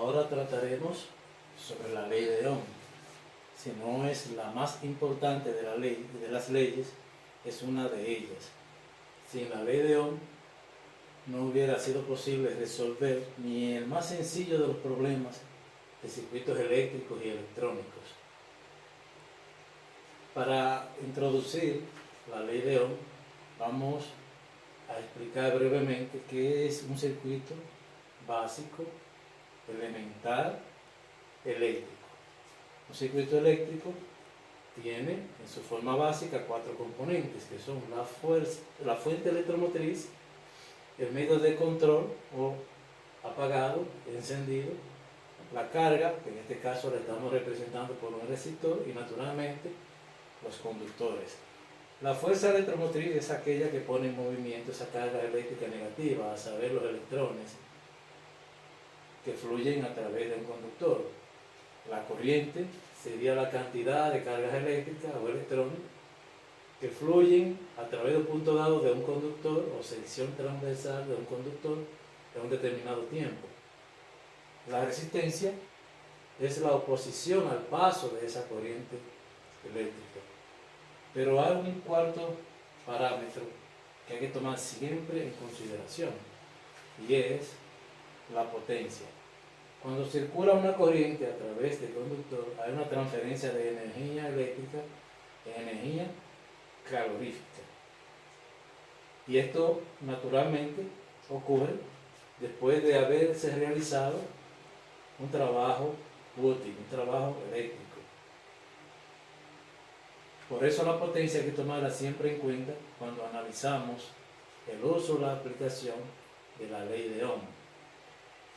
Ahora trataremos sobre la ley de Ohm. Si no es la más importante de las leyes, es una de ellas. Sin la ley de Ohm no hubiera sido posible resolver ni el más sencillo de los problemas de circuitos eléctricos y electrónicos. Para introducir la ley de Ohm, vamos a explicar brevemente qué es un circuito básico, elemental, eléctrico. Un circuito eléctrico tiene en su forma básica 4 componentes, que son la fuente electromotriz, el medio de control o apagado, encendido, la carga, que en este caso la estamos representando por un resistor, y naturalmente los conductores. La fuerza electromotriz es aquella que pone en movimiento esa carga eléctrica negativa, a saber, los electrones que fluyen a través de un conductor. La corriente sería la cantidad de cargas eléctricas o electrones que fluyen a través de un punto dado de un conductor o sección transversal de un conductor en un determinado tiempo. La resistencia es la oposición al paso de esa corriente eléctrica. Pero hay un cuarto parámetro que hay que tomar siempre en consideración, y es la potencia. Cuando circula una corriente a través del conductor, hay una transferencia de energía eléctrica en energía calorífica. Y esto naturalmente ocurre después de haberse realizado un trabajo útil, un trabajo eléctrico. Por eso la potencia hay que tomarla siempre en cuenta cuando analizamos el uso o la aplicación de la ley de Ohm.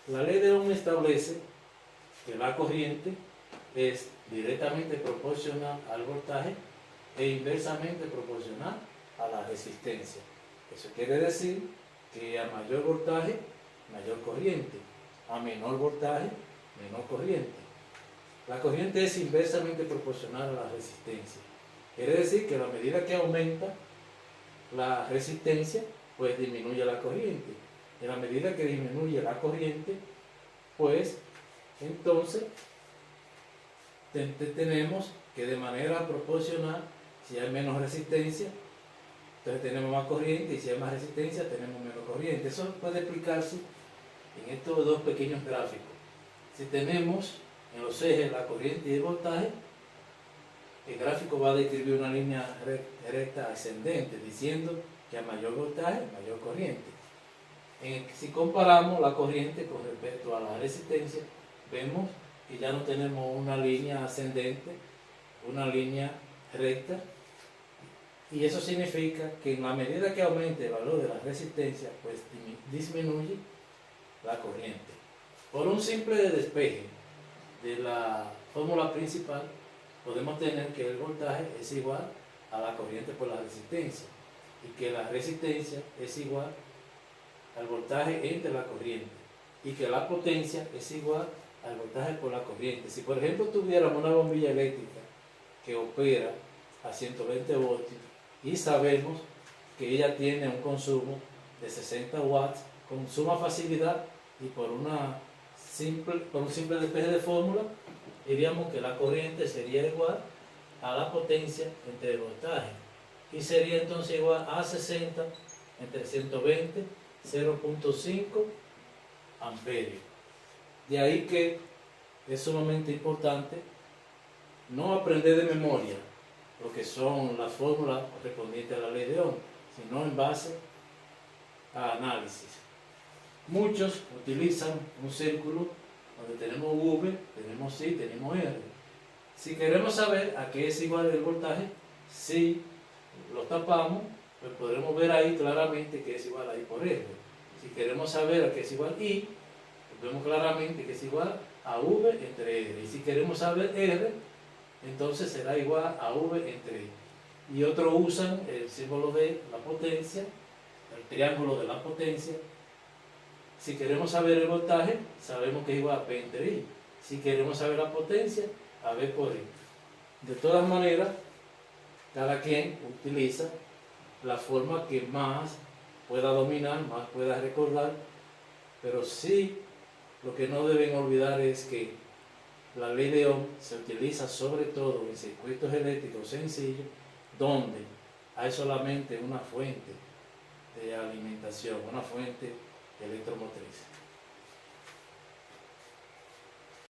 La ley de Ohm establece que la corriente es directamente proporcional al voltaje e inversamente proporcional a la resistencia. Eso quiere decir que a mayor voltaje, mayor corriente; a menor voltaje, menor corriente. La corriente es inversamente proporcional a la resistencia. Quiere decir que a medida que aumenta la resistencia, pues disminuye la corriente. En la medida que disminuye la corriente, pues entonces tenemos que de manera proporcional, si hay menos resistencia, entonces tenemos más corriente, y si hay más resistencia, tenemos menos corriente. Eso puede explicarse en estos dos pequeños gráficos. Si tenemos en los ejes la corriente y el voltaje, el gráfico va a describir una línea recta ascendente, diciendo que a mayor voltaje, mayor corriente. Si comparamos la corriente con respecto a la resistencia, vemos que ya no tenemos una línea ascendente, una línea recta, y eso significa que en la medida que aumente el valor de la resistencia, pues disminuye la corriente. Por un simple despeje de la fórmula principal, podemos tener que el voltaje es igual a la corriente por la resistencia, y que la resistencia es igual al voltaje entre la corriente, y que la potencia es igual al voltaje por la corriente. Si por ejemplo tuviéramos una bombilla eléctrica que opera a 120 voltios y sabemos que ella tiene un consumo de 60 watts, con suma facilidad y por un simple despeje de fórmula, diríamos que la corriente sería igual a la potencia entre el voltaje, y sería entonces igual a 60 entre 120, 0.5 amperios. De ahí que es sumamente importante no aprender de memoria lo que son las fórmulas correspondientes a la ley de Ohm, sino en base a análisis. Muchos utilizan un círculo donde tenemos V, tenemos I, tenemos R. Si queremos saber a qué es igual el voltaje, si lo tapamos, pues podremos ver ahí claramente que es igual a I por R. Si queremos saber a qué es igual I, pues vemos claramente que es igual a V entre R. Y si queremos saber R, entonces será igual a V entre I. Y otros usan el símbolo de la potencia, el triángulo de la potencia. Si queremos saber el voltaje, sabemos que es igual a P entre I. Si queremos saber la potencia, a V por I. De todas maneras, cada quien utiliza la forma que más pueda dominar, más pueda recordar, pero sí Lo que no deben olvidar es que la ley de Ohm se utiliza sobre todo en circuitos eléctricos sencillos donde hay solamente una fuente de alimentación, una fuente electromotriz.